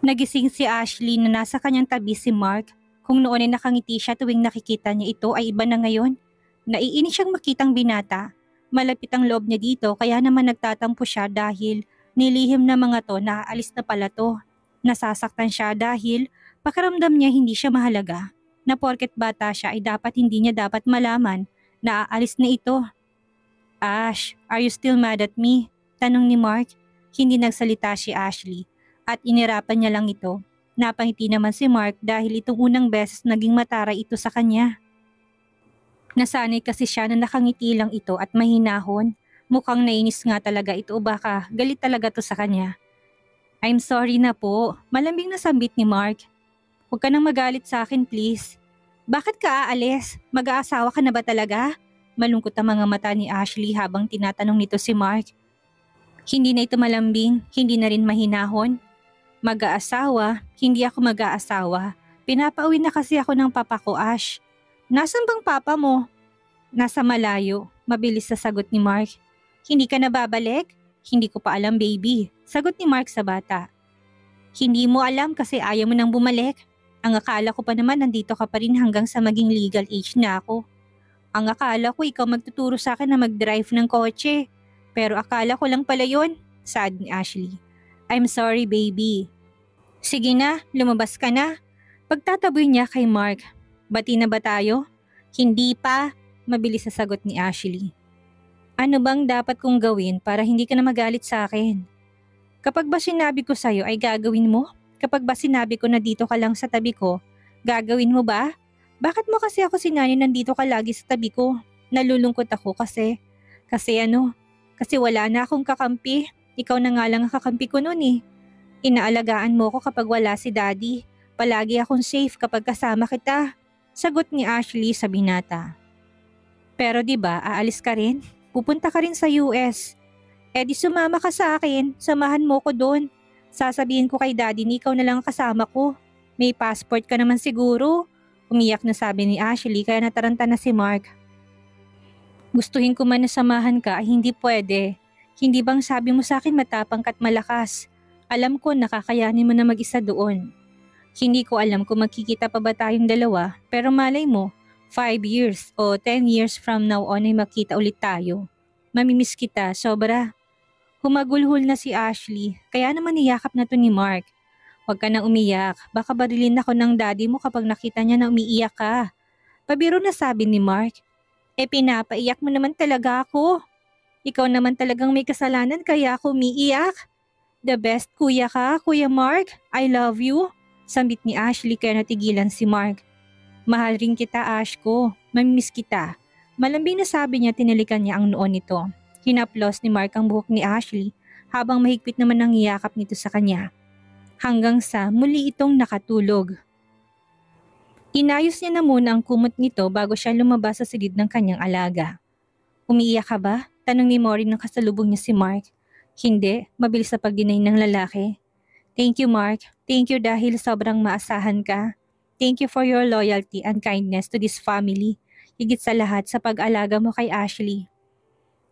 Nagising si Ashley na nasa kanyang tabi si Mark. Kung noon ay nakangiti siya tuwing nakikita niya ito ay iba na ngayon. Naiinis siyang makitang binata. Malapit ang loob niya dito kaya naman nagtatampo siya dahil nilihim na mga to na aalis na pala to. Nasasaktan siya dahil pakiramdam niya hindi siya mahalaga. Na porket bata siya ay hindi niya dapat malaman na aalis na ito. Ash, are you still mad at me? Tanong ni Mark. Hindi nagsalita si Ashley at inirapan niya lang ito. Napangiti naman si Mark dahil itong unang beses naging mataray ito sa kanya. Nasanay kasi siya na nakangiti lang ito at mahinahon. Mukhang nainis nga talaga ito o baka galit talaga to sa kanya. I'm sorry na po, malambing na sambit ni Mark. Huwag ka nang magalit sa akin please. Bakit ka aalis? Mag-aasawa ka na ba talaga? Malungkot ang mga mata ni Ashley habang tinatanong nito si Mark. Hindi na ito malambing, hindi na rin mahinahon. Mag-aasawa, hindi ako mag-aasawa. Pinapauwi na kasi ako ng papa ko, Ash. Nasaan bang papa mo? Nasa malayo, mabilis sa sagot ni Mark. Hindi ka na babalik? Hindi ko pa alam baby, sagot ni Mark sa bata. Hindi mo alam kasi ayaw mo nang bumalik. Ang akala ko pa naman nandito ka pa rin hanggang sa maging legal age na ako. Ang akala ko ikaw magtuturo sa akin na mag-drive ng kotse. Pero akala ko lang pala yun, sad ni Ashley. I'm sorry baby. Sige na, lumabas ka na. Pagtataboy niya kay Mark. Bati na ba tayo? Hindi pa, mabilis sa sagot ni Ashley. Ano bang dapat kong gawin para hindi ka na magalit sa akin? Kapag ba sinabi ko sa'yo ay gagawin mo? Kapag ba sinabi ko na dito ka lang sa tabi ko, gagawin mo ba? Bakit mo kasi ako sinani nandito ka lagi sa tabi ko? Nalulungkot ako kasi wala na akong kakampi. Ikaw na nga lang ang kakampi ko noon eh. Inaalagaan mo ko kapag wala si daddy. Palagi akong safe kapag kasama kita. Sagot ni Ashley sa binata. Pero di ba aalis ka rin? Pupunta ka rin sa US. Eh di sumama ka sa akin, samahan mo ko doon. Sasabihin ko kay daddy ni ikaw na lang ang kasama ko. May passport ka naman siguro. Umiyak na sabi ni Ashley kaya nataranta na si Mark. Gustuhin ko man na samahan ka ay hindi pwede. Hindi bang sabi mo sa akin matapang ka't malakas? Alam ko nakakayanin mo na mag-isa doon. Hindi ko alam kung magkikita pa ba tayong dalawa pero malay mo, 5 years o 10 years from now on ay makita ulit tayo. Mamimiss kita, sobra. Humagulhol na si Ashley kaya naman niyakap na to ni Mark. Huwag ka na umiyak, baka barilin ako ng daddy mo kapag nakita niya na umiiyak ka. Pabiro na sabi ni Mark. Pinapaiyak mo naman talaga ako. Ikaw naman talagang may kasalanan kaya ako umiiyak. The best kuya ka, Kuya Mark. I love you. Sambit ni Ashley kaya natigilan si Mark. Mahal rin kita Ash ko, mamimiss kita. Malambing na sabi niya tinilikan niya ang noon nito. Hinaplos ni Mark ang buhok ni Ashley habang mahigpit naman ang iyakap nito sa kanya. Hanggang sa muli itong nakatulog. Inayos niya na muna ang kumot nito bago siya lumabas sa silid ng kanyang alaga. Umiiyak ka ba? Tanong ni Mori nang kasalubong niya si Mark. Hindi, mabilis sa pagdinay ng lalaki. Thank you Mark, thank you dahil sobrang maasahan ka. Thank you for your loyalty and kindness to this family. Higit sa lahat sa pag-alaga mo kay Ashley.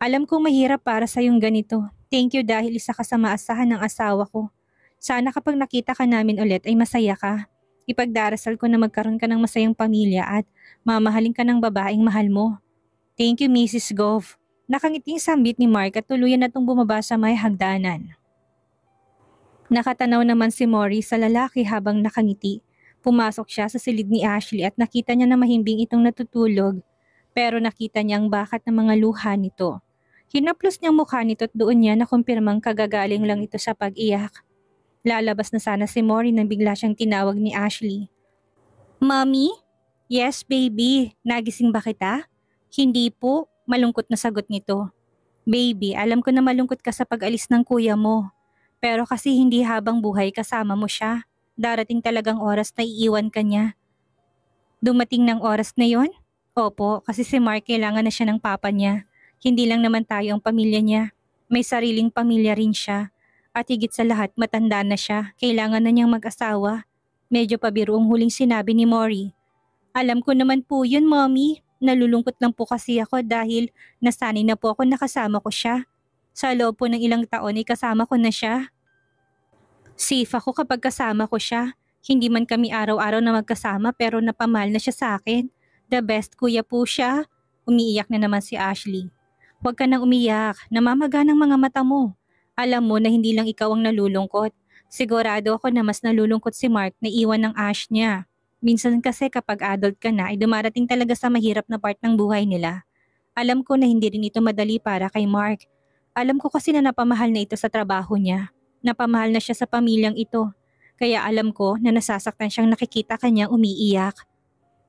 Alam kong mahirap para sa yung ganito. Thank you dahil isa ka sa maasahan ng asawa ko. Sana kapag nakita ka namin ulit ay masaya ka. Ipagdarasal ko na magkaroon ka ng masayang pamilya at mamahalin ka ng babaeng mahal mo. Thank you Mrs. Gove. Nakangiting sambit ni Mark at tuluyan na itong bumaba sa may hagdanan. Nakatanaw naman si Mori sa lalaki habang nakangiti. Pumasok siya sa silid ni Ashley at nakita niya na mahimbing itong natutulog. Pero nakita niya ang bakat ng mga luha nito. Hinaplos niyang mukha nito at doon niya nakumpirmang kagagaling lang ito sa pag-iyak. Lalabas na sana si Mori nang bigla siyang tinawag ni Ashley. Mommy? Yes baby, nagising ba kita? Hindi po, malungkot na sagot nito. Baby, alam ko na malungkot ka sa pag-alis ng kuya mo. Pero kasi hindi habang buhay kasama mo siya. Darating talagang oras na iiwan ka niya. Dumating ng oras na yon? Opo, kasi si Mark kailangan na siya ng papa niya. Hindi lang naman tayo ang pamilya niya. May sariling pamilya rin siya. At higit sa lahat matanda na siya. Kailangan na niyang mag-asawa. Medyo pabiro ang huling sinabi ni Mori. Alam ko naman po yun, Mommy. Nalulungkot lang po kasi ako dahil nasanay na po ako nakasama ko siya. Sa loob po ng ilang taon ay kasama ko na siya. Safe ako kapag kasama ko siya. Hindi man kami araw-araw na magkasama pero napamahal na siya sa akin. The best kuya po siya. Umiiyak na naman si Ashley. Huwag ka nang umiyak, namamaga ng mga mata mo. Alam mo na hindi lang ikaw ang nalulungkot. Sigurado ako na mas nalulungkot si Mark na iwan ng Ash niya. Minsan kasi kapag adult ka na ay dumarating talaga sa mahirap na part ng buhay nila. Alam ko na hindi rin ito madali para kay Mark. Alam ko kasi na napamahal na ito sa trabaho niya. Napamahal na siya sa pamilyang ito. Kaya alam ko na nasasaktan siyang nakikita kanyang umiiyak.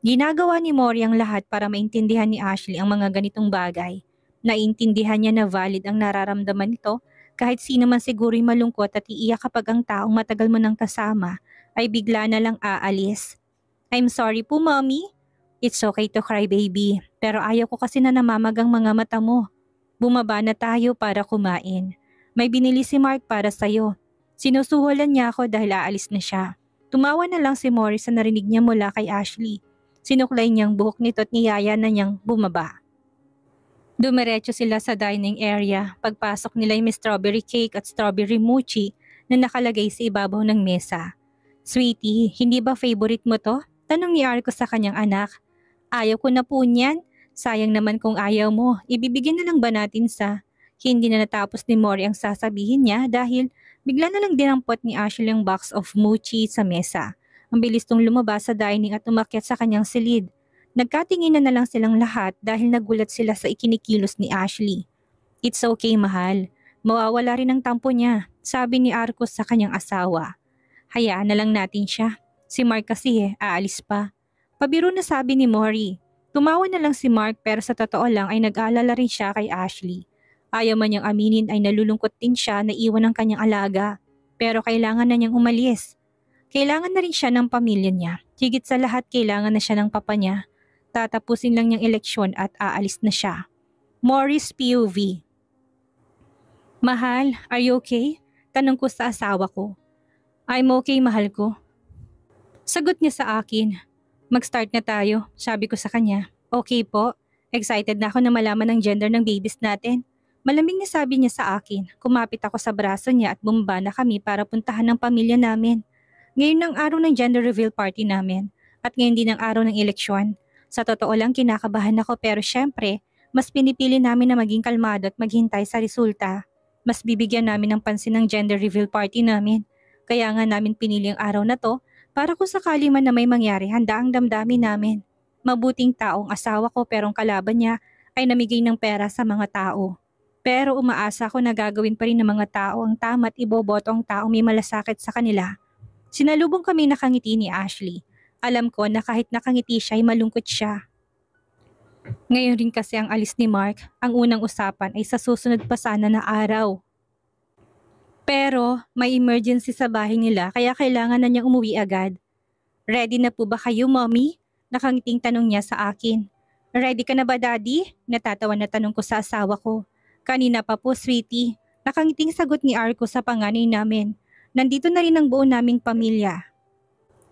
Ginagawa ni Mori ang lahat para maintindihan ni Ashley ang mga ganitong bagay. Naiintindihan niya na valid ang nararamdaman nito kahit sino man siguro'y malungkot at iiyak kapag ang taong matagal mo nang kasama ay bigla na lang aalis. I'm sorry po, Mommy. It's okay to cry, baby. Pero ayaw ko kasi na namamagang mga mata mo. Bumaba na tayo para kumain. May binili si Mark para sa'yo. Sinusuhulan niya ako dahil aalis na siya. Tumawa na lang si Morris sa narinig niya mula kay Ashley. Sinuklay niyang buhok nito at niyaya na niyang bumaba. Dumiretso sila sa dining area. Pagpasok nila ay may strawberry cake at strawberry mochi na nakalagay sa ibabaw ng mesa. Sweetie, hindi ba favorite mo to? Tanong ni Arko sa kanyang anak. Ayaw ko na po niyan. Sayang naman kung ayaw mo. Ibibigyan na lang ba natin sa... Hindi na natapos ni Mori ang sasabihin niya dahil bigla na lang dinampot ni Ashley ang box of mochi sa mesa. Ang bilis tong lumabas sa dining at umakyat sa kanyang silid. Nagkatinginan na lang silang lahat dahil nagulat sila sa ikinikilos ni Ashley. It's okay, mahal. Mawawala rin ang tampo niya, sabi ni Arcos sa kanyang asawa. Hayaan na lang natin siya. Si Mark kasi aalis pa. Pabiro na sabi ni Mori. Tumawa na lang si Mark pero sa totoo lang ay nag-aalala rin siya kay Ashley. Ayaw man niyang aminin ay nalulungkot din siya na iwan ang kanyang alaga. Pero kailangan na niyang umalis. Kailangan na rin siya ng pamilya niya. Higit sa lahat kailangan na siya ng papa niya. Tatapusin lang niyang eleksyon at aalis na siya. Morris POV. Mahal, are you okay? Tanong ko sa asawa ko. I'm okay, mahal ko. Sagot niya sa akin. Mag-start na tayo, sabi ko sa kanya. Okay po. Excited na ako na malaman ang gender ng babies natin. Malamig na sabi niya sa akin. Kumapit ako sa braso niya at bumaba na kami para puntahan ng pamilya namin. Ngayon ang araw ng gender reveal party namin. At ngayon din ang araw ng eleksyon. Sa totoo lang kinakabahan ako pero syempre, mas pinipili namin na maging kalmado at maghintay sa resulta. Mas bibigyan namin ng pansin ng gender reveal party namin. Kaya nga namin pinili ang araw na to para kung sakali man na may mangyari handa ang damdamin namin. Mabuting taong asawa ko pero ang kalaban niya ay namigay ng pera sa mga tao. Pero umaasa ako na gagawin pa rin ng mga tao ang tama at iboboto ang taong may malasakit sa kanila. Sinalubong kami nakangiti ni Ashley. Alam ko na kahit nakangiti siya ay malungkot siya. Ngayon rin kasi ang alis ni Mark, ang unang usapan ay sa susunod pa sana na araw. Pero may emergency sa bahay nila kaya kailangan na niyang umuwi agad. Ready na po ba kayo, Mommy? Nakangiting tanong niya sa akin. Ready ka na ba, Daddy? Natatawa na tanong ko sa asawa ko. Kanina pa po, sweetie. Nakangiting sagot ni Arco sa panganay namin. Nandito na rin ang buo naming pamilya.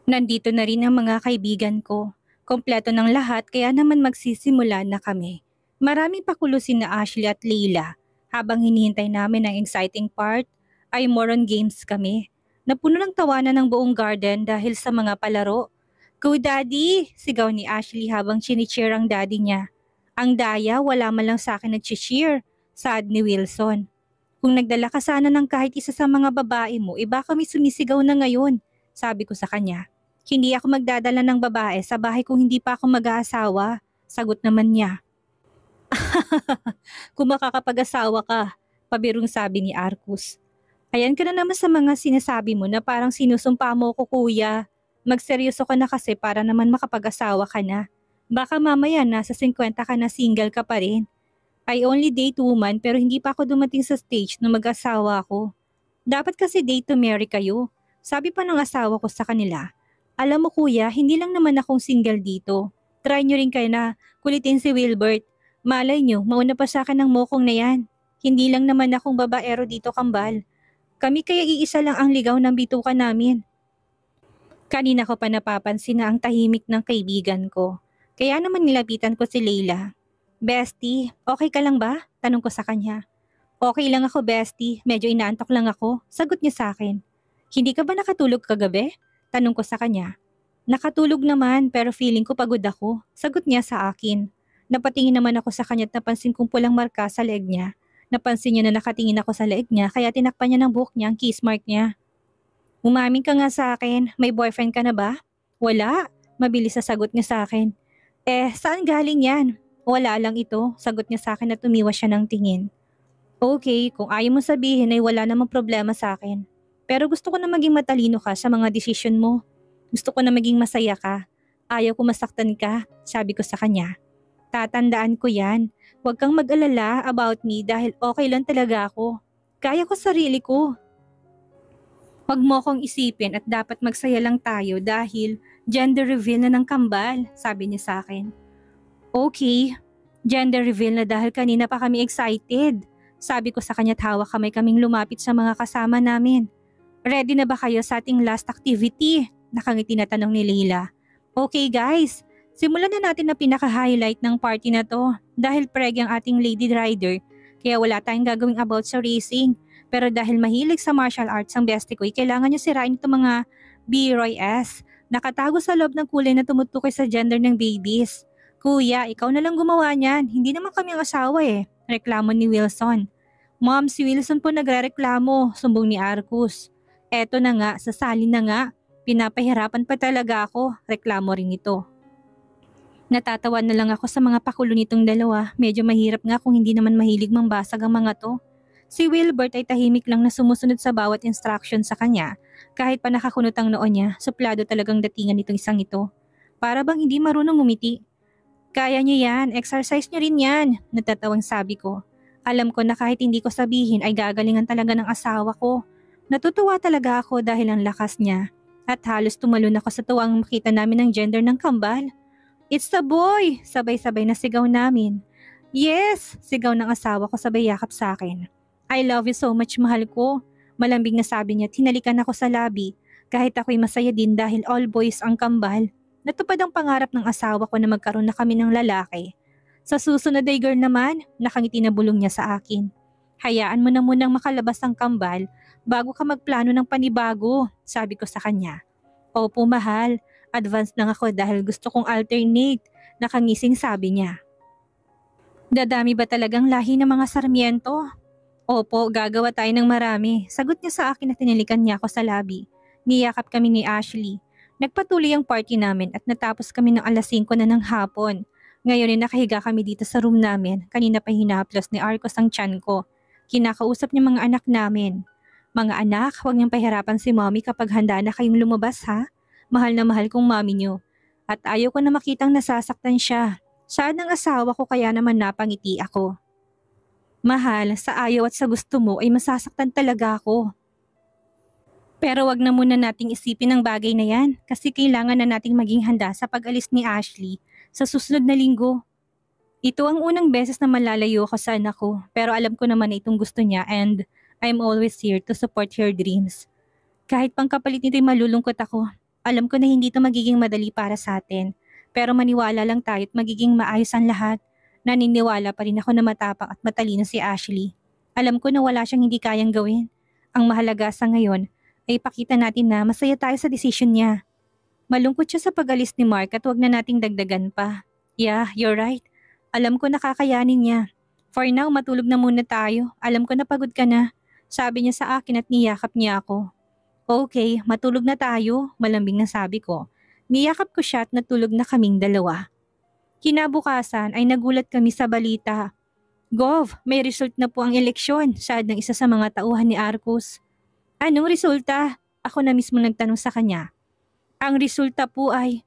Nandito na rin ang mga kaibigan ko. Kompleto ng lahat kaya naman magsisimula na kami. Maraming pakulusin na Ashley at Leila. Habang hinihintay namin ang exciting part, ay more on games kami. Napuno ng tawanan ng buong garden dahil sa mga palaro. Go Daddy! Sigaw ni Ashley habang chinicheer ang daddy niya. Ang daya, wala man lang sa akin nag-cheer. Sad ni Wilson. Kung nagdala ka sana ng kahit isa sa mga babae mo, iba kami sumisigaw na ngayon. Sabi ko sa kanya. Hindi ako magdadala ng babae sa bahay kung hindi pa ako mag-aasawa. Sagot naman niya. Kung makakapag-asawa ka, pabirong sabi ni Arcus. Ayan ka na naman sa mga sinasabi mo na parang sinusumpa mo ko kuya. Magseryoso ka na kasi para naman makapag-asawa ka na. Baka mamaya nasa 50 ka na single ka pa rin. I only date woman pero hindi pa ako dumating sa stage na mag-asawa ako. Dapat kasi date to marry kayo. Sabi pa ng asawa ko sa kanila. Alam mo kuya, hindi lang naman akong single dito. Try nyo rin kayo na kulitin si Wilbert. Malay nyo, mauna pa sa akin ng mokong na yan. Hindi lang naman akong babaero dito kambal. Kami kaya iisa lang ang ligaw ng bituka namin. Kanina ko pa napapansin na ang tahimik ng kaibigan ko. Kaya naman nilapitan ko si Leila. Bestie, okay ka lang ba? Tanong ko sa kanya. Okay lang ako, Bestie. Medyo inaantok lang ako. Sagot niya sa akin. Hindi ka ba nakatulog kagabi? Tanong ko sa kanya. Nakatulog naman pero feeling ko pagod ako. Sagot niya sa akin. Napatingin naman ako sa kanya at napansin kong pulang marka sa leeg niya. Napansin niya na nakatingin ako sa leeg niya kaya tinakpan niya ng buhok niya ang kiss mark niya. Umamin ka nga sa akin, may boyfriend ka na ba? Wala, mabilis na sagot niya sa akin. Saan galing yan? Wala lang ito, sagot niya sa akin at tumiwas siya ng tingin. Okay, kung ayaw mo sabihin ay wala namang problema sa akin. Pero gusto ko na maging matalino ka sa mga desisyon mo. Gusto ko na maging masaya ka. Ayaw ko masaktan ka, sabi ko sa kanya. Tatandaan ko yan. Huwag kang mag-alala about me dahil okay lang talaga ako. Kaya ko sarili ko. Huwag mo akong isipin at dapat magsaya lang tayo dahil gender reveal na ng kambal, sabi niya sa akin. Okay, gender reveal na dahil kanina pa kami excited. Sabi ko sa kanya at hawak kaming lumapit sa mga kasama namin. Ready na ba kayo sa ating last activity? Nakangiti na tanong ni Leila. Okay guys, simulan na natin na pinaka-highlight ng party na to dahil preg ang ating lady rider kaya wala tayong gagawing about sa racing. Pero dahil mahilig sa martial arts ang bestie ko, kailangan niya sirain itong mga B-Roy S. Nakatago sa loob ng kulay na tumutukoy sa gender ng babies. Kuya, ikaw na lang gumawa niyan. Hindi naman kami ang asawa Reklamo ni Wilson. Mom, si Wilson po nagrereklamo, sumbong ni Arcus. Eto na nga, sasali na nga. Pinapahirapan pa talaga ako, reklamo rin ito. Natatawa na lang ako sa mga pakulo nitong dalawa. Medyo mahirap nga kung hindi naman mahilig mangbasag ang mga to. Si Wilbert ay tahimik lang na sumusunod sa bawat instruction sa kanya. Kahit pa nakakunot ang noo niya, suplado talagang datingan nitong isang ito. Para bang hindi marunong umiti. Kaya niyo yan, exercise niyo rin yan, natatawang sabi ko. Alam ko na kahit hindi ko sabihin ay gagalingan talaga ng asawa ko. Natutuwa talaga ako dahil ang lakas niya. At halos tumalon ako sa tuwang makita namin ang gender ng kambal. It's a boy! Sabay-sabay na sigaw namin. Yes! Sigaw ng asawa ko sabay yakap sa akin. I love you so much, mahal ko. Malambing na sabi niya, tinalikan ako sa labi. Kahit ako'y masaya din dahil all boys ang kambal. Natupad ang pangarap ng asawa ko na magkaroon na kami ng lalaki. Sa susunod ay girl naman, nakangiti na bulong niya sa akin. Hayaan mo na munang makalabas ang kambal bago ka magplano ng panibago, sabi ko sa kanya. Opo mahal, advance lang ako dahil gusto kong alternate, nakangising sabi niya. Dadami ba talagang lahi ng mga Sarmiento? Opo, gagawa tayo ng marami. Sagot niya sa akin at tinilikan niya ako sa labi. Niyakap kami ni Ashley. Nagpatuloy ang party namin at natapos kami ng alas 5 na ng hapon. Ngayon ay nakahiga kami dito sa room namin. Kanina pa hinaplos ni Arcos ang tiyan ko. Kinakausap niya mga anak namin. Mga anak, huwag niyang pahirapan si mommy kapag handa na kayong lumabas ha. Mahal na mahal kong mommy niyo. At ayaw ko na makitang nasasaktan siya. Saan ang asawa ko kaya naman napangiti ako. Mahal, sa ayaw at sa gusto mo ay masasaktan talaga ako. Pero wag na muna nating isipin ang bagay na yan kasi kailangan na nating maging handa sa pag-alis ni Ashley sa susunod na linggo. Ito ang unang beses na malalayo ako sa anak ko pero alam ko naman na itong gusto niya and I'm always here to support your dreams. Kahit pang kapalit nito'y malulungkot ako, alam ko na hindi ito magiging madali para sa atin pero maniwala lang tayo at magiging maayos ang lahat. Naniniwala pa rin ako na matapang at matalino si Ashley. Alam ko na wala siyang hindi kayang gawin. Ang mahalaga sa ngayon ay ipakita natin na masaya tayo sa desisyon niya. Malungkot siya sa pag-alis ni Mark at wag na nating dagdagan pa. Yeah, you're right. Alam ko na kakayanin niya. For now, matulog na muna tayo. Alam ko na pagod ka na. Sabi niya sa akin at niyakap niya ako. Okay, matulog na tayo, malambing na sabi ko. Niyakap ko siya at natulog na kaming dalawa. Kinabukasan ay nagulat kami sa balita. Gov, may result na po ang eleksyon, saad ng isa sa mga tauhan ni Arcos. Anong resulta? Ako na mismo nagtanong sa kanya. Ang resulta po ay...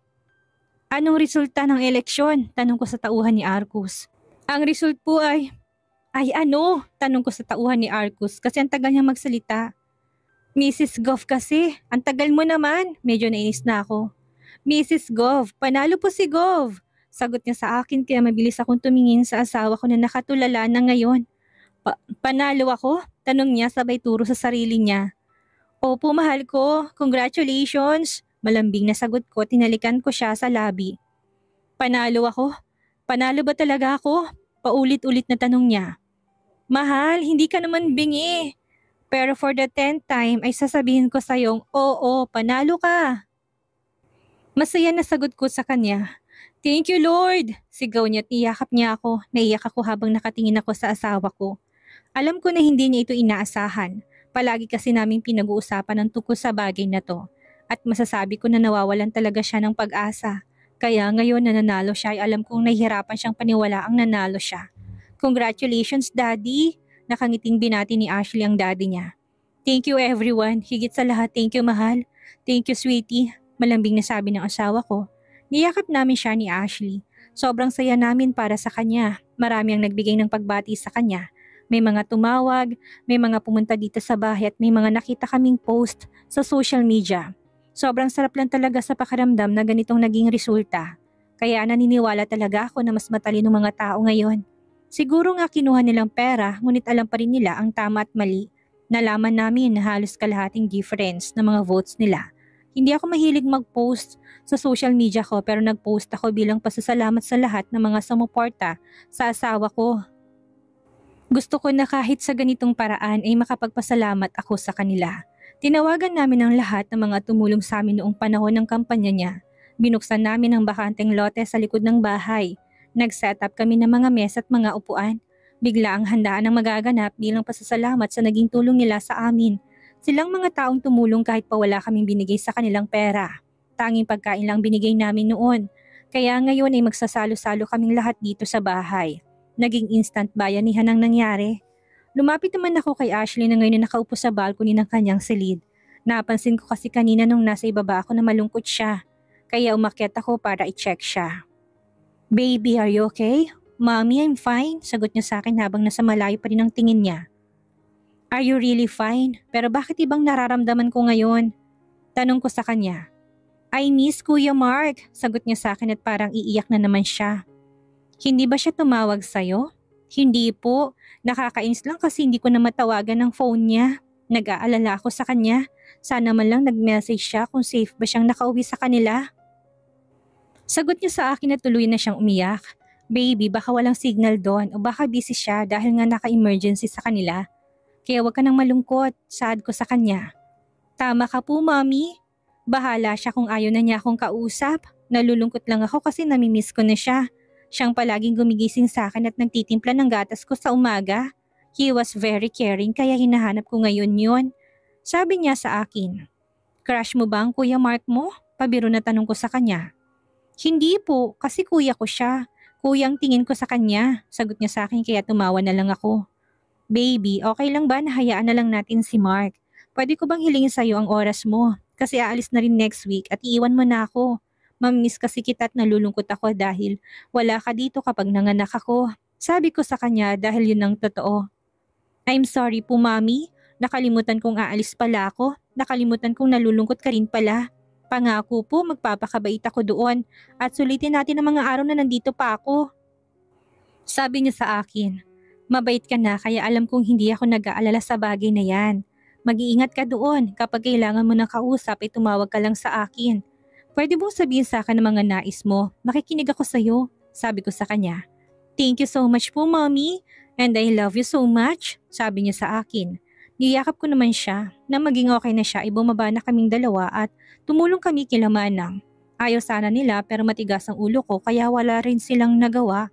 Anong resulta ng eleksyon? Tanong ko sa tauhan ni Arcos. Ang result po ay... Ay ano? Tanong ko sa tauhan ni Arcos kasi ang tagal niya magsalita. Mrs. Gov kasi, ang tagal mo naman. Medyo nainis na ako. Mrs. Gov, panalo po si Gov. Sagot niya sa akin kaya mabilis akong tumingin sa asawa ko na nakatulala na ngayon. Panalo ako? Tanong niya sabay turo sa sarili niya. Opo mahal ko, congratulations. Malambing na sagot ko, tinalikan ko siya sa labi. Panalo ako? Panalo ba talaga ako? Paulit-ulit na tanong niya. Mahal, hindi ka naman bingi. Pero for the 10th time ay sasabihin ko sa'yong, oo, panalo ka. Masaya na sagot ko sa kanya. Thank you Lord! Sigaw niya at iyakap niya ako. Naiyak ako habang nakatingin ako sa asawa ko. Alam ko na hindi niya ito inaasahan. Palagi kasi naming pinag-uusapan ang tungkol sa bagay na to. At masasabi ko na nawawalan talaga siya ng pag-asa. Kaya ngayon na nanalo siya ay alam kong nahihirapan siyang paniwalaang nanalo siya. Congratulations Daddy! Nakangiting binati ni Ashley ang daddy niya. Thank you everyone. Higit sa lahat, thank you mahal. Thank you sweetie. Malambing na sabi ng asawa ko. Niyakap namin siya ni Ashley. Sobrang saya namin para sa kanya. Marami ang nagbigay ng pagbati sa kanya. May mga tumawag, may mga pumunta dito sa bahay at may mga nakita kaming post sa social media. Sobrang sarap lang talaga sa pakiramdam na ganitong naging resulta. Kaya naniniwala talaga ako na mas matalino mga tao ngayon. Siguro nga kinuha nilang pera ngunit alam pa rin nila ang tama at mali. Nalaman namin na halos kalahating difference ng mga votes nila. Hindi ako mahilig mag-post sa social media ko pero nag-post ako bilang pasasalamat sa lahat ng mga sumuporta sa asawa ko. Gusto ko na kahit sa ganitong paraan ay makapagpasalamat ako sa kanila. Tinawagan namin ang lahat ng mga tumulong sa amin noong panahon ng kampanya niya. Binuksan namin ang bakanteng lote sa likod ng bahay. Nag-set up kami ng mga mesa at mga upuan. Bigla ang handaan ang magaganap bilang pasasalamat sa naging tulong nila sa amin. Silang mga taong tumulong kahit pa wala kaming binigay sa kanilang pera. Tanging pagkain lang binigay namin noon. Kaya ngayon ay magsasalo-salo kaming lahat dito sa bahay. Naging instant bayanihan ang nangyari. Lumapit naman ako kay Ashley na ngayon na nakaupo sa balcony ng kanyang silid. Napansin ko kasi kanina nung nasa ibaba ako na malungkot siya. Kaya umakyat ako para i-check siya. Baby, are you okay? Mommy, I'm fine. Sagot niya sa akin habang nasa malayo pa rin ang tingin niya. Are you really fine? Pero bakit ibang nararamdaman ko ngayon? Tanong ko sa kanya. I miss Kuya Mark. Sagot niya sa akin at parang iiyak na naman siya. Hindi ba siya tumawag sa'yo? Hindi po. Nakakainis lang kasi hindi ko na matawagan ng phone niya. Nag-aalala ako sa kanya. Sana man lang nag-message siya kung safe ba siyang nakauwi sa kanila. Sagot niya sa akin na tuloy na siyang umiyak. Baby, baka walang signal doon o baka busy siya dahil nga naka-emergency sa kanila. Kaya wag ka nang malungkot, saad ko sa kanya. Tama ka po, Mommy. Bahala siya kung ayaw na niya akong kausap. Nalulungkot lang ako kasi namimiss ko na siya. Siyang palaging gumigising sa akin at nagtitimpla ng gatas ko sa umaga. He was very caring kaya hinahanap ko ngayon yun. Sabi niya sa akin. Crush mo ba ang Kuya Mark mo? Pabiro na tanong ko sa kanya. Hindi po, kasi kuya ko siya. Kuyang tingin ko sa kanya. Sagot niya sa akin kaya tumawa na lang ako. Baby, okay lang ba na hayaan na lang natin si Mark? Pwede ko bang hilingin sa'yo ang oras mo? Kasi aalis na rin next week at iiwan mo na ako. Mamimiss kasi kita at nalulungkot ako dahil wala ka dito kapag nanganak ako. Sabi ko sa kanya dahil yun ang totoo. I'm sorry po Mami. Nakalimutan kong aalis pala ako. Nakalimutan kong nalulungkot ka rin pala. Pangako po magpapakabait ako doon at sulitin natin ang mga araw na nandito pa ako. Sabi niya sa akin. Mabait ka na kaya alam kong hindi ako nag-aalala sa bagay na yan. Mag-iingat ka doon. Kapag kailangan mo ng kausap ay tumawag ka lang sa akin. Pwede mong sabihin sa akin ang mga nais mo. Makikinig ako sa'yo. Sabi ko sa kanya. Thank you so much po, Mommy. And I love you so much. Sabi niya sa akin. Niyakap ko naman siya. Na maging okay na siya ay bumaba na kaming dalawa at tumulong kami kila Manang. Ayaw sana nila pero matigas ang ulo ko kaya wala rin silang nagawa.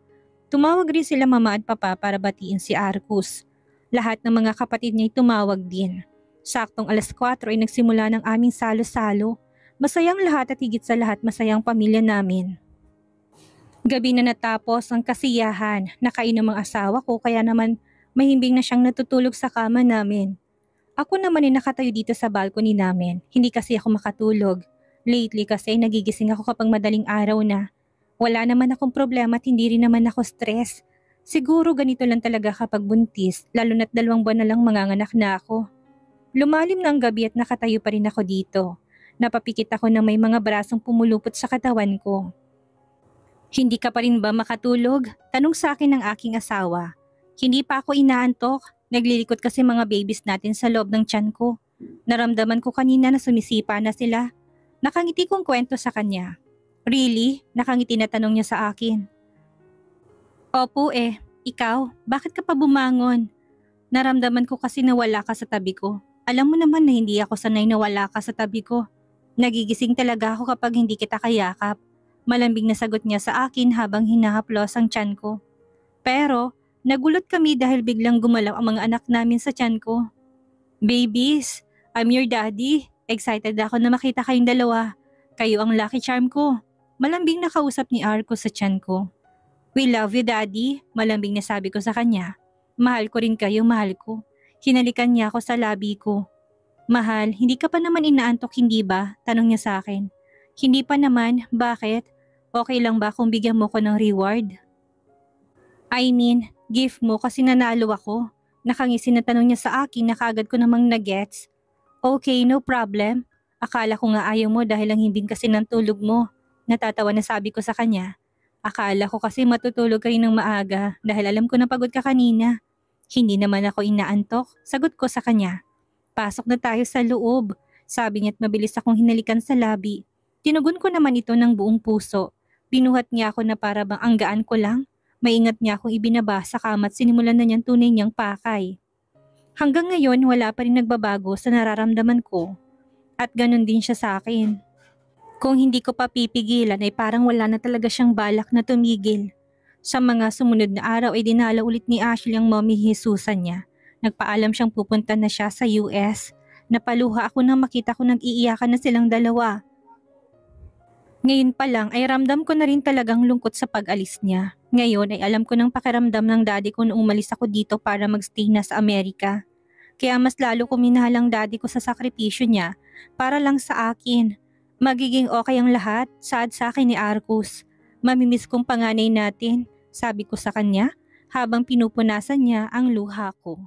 Tumawag rin sila mama at papa para batiin si Arcus. Lahat ng mga kapatid niya ay tumawag din. Saktong alas 4 ay nagsimula ng aming salo-salo. Masayang lahat at higit sa lahat masayang pamilya namin. Gabi na natapos ang kasiyahan. Nakainom ang asawa ko kaya naman mahimbing na siyang natutulog sa kama namin. Ako naman ay nakatayo dito sa balcony namin. Hindi kasi ako makatulog. Lately kasi nagigising ako kapag madaling araw na. Wala naman akong problema at hindi rin naman ako stress. Siguro ganito lang talaga kapag buntis, lalo na't 2 buwan na lang manganganak na ako. Lumalim na ang gabi at nakatayo pa rin ako dito. Napapikit ako na may mga brasong pumulupot sa katawan ko. Hindi ka pa rin ba makatulog? Tanong sa akin ng aking asawa. Hindi pa ako inaantok. Naglilikot kasi mga babies natin sa loob ng tiyan ko. Naramdaman ko kanina na sumisipa na sila. Nakangiti kong kwento sa kanya. Really? Nakangiti na tanong niya sa akin. Opo ikaw, bakit ka pa bumangon? Naramdaman ko kasi na wala ka sa tabi ko. Alam mo naman na hindi ako sanay na wala ka sa tabi ko. Nagigising talaga ako kapag hindi kita kayakap. Malambing na sagot niya sa akin habang hinahaplos ang tiyan ko. Pero, nagulat kami dahil biglang gumalaw ang mga anak namin sa tiyan ko. Babies, I'm your daddy. Excited ako na makita kayong dalawa. Kayo ang lucky charm ko. Malambing na kausap ni Arko sa tiyan ko. We love you, daddy. Malambing na sabi ko sa kanya. Mahal ko rin kayo, mahal ko. Hinalikan niya ako sa labi ko. Mahal, hindi ka pa naman inaantok, hindi ba? Tanong niya sa akin. Hindi pa naman, bakit? Okay lang ba kung bigyan mo ko ng reward? I mean, gift mo kasi nanalo ako. Nakangisi na tanong niya sa akin na kaagad ko namang nagets. Okay, no problem. Akala ko nga ayaw mo dahil ang himbing kasi ng tulog mo. Natatawa na sabi ko sa kanya. Akala ko kasi matutulog kayo ng maaga dahil alam ko na pagod ka kanina. Hindi naman ako inaantok, sagot ko sa kanya. Pasok na tayo sa loob, sabi niya at mabilis akong hinalikan sa labi. Tinugon ko naman ito ng buong puso. Binuhat niya ako na para bang ang gaan ko lang. Maingat niya akong ibinaba sa kama at sinimulan na niyang tunay niyang pakay. Hanggang ngayon wala pa rin nagbabago sa nararamdaman ko. At ganun din siya sa akin. Kung hindi ko pa pipigilan ay parang wala na talaga siyang balak na tumigil. Sa mga sumunod na araw ay dinala ulit ni Ashley ang mommy Jesusan niya. Nagpaalam siyang pupunta na siya sa US. Napaluha ako nang makita ko nag-iiyakan na silang dalawa. Ngayon pa lang ay ramdam ko na rin talagang lungkot sa pag-alis niya. Ngayon ay alam ko ng pakiramdam ng daddy ko nung umalis ako dito para magstay na sa Amerika. Kaya mas lalo ko minahal ang daddy ko sa sakripisyo niya para lang sa akin. Magiging okay ang lahat, saad sa akin ni Arcus. Mamimiss kong panganay natin, sabi ko sa kanya habang pinupunasan niya ang luha ko.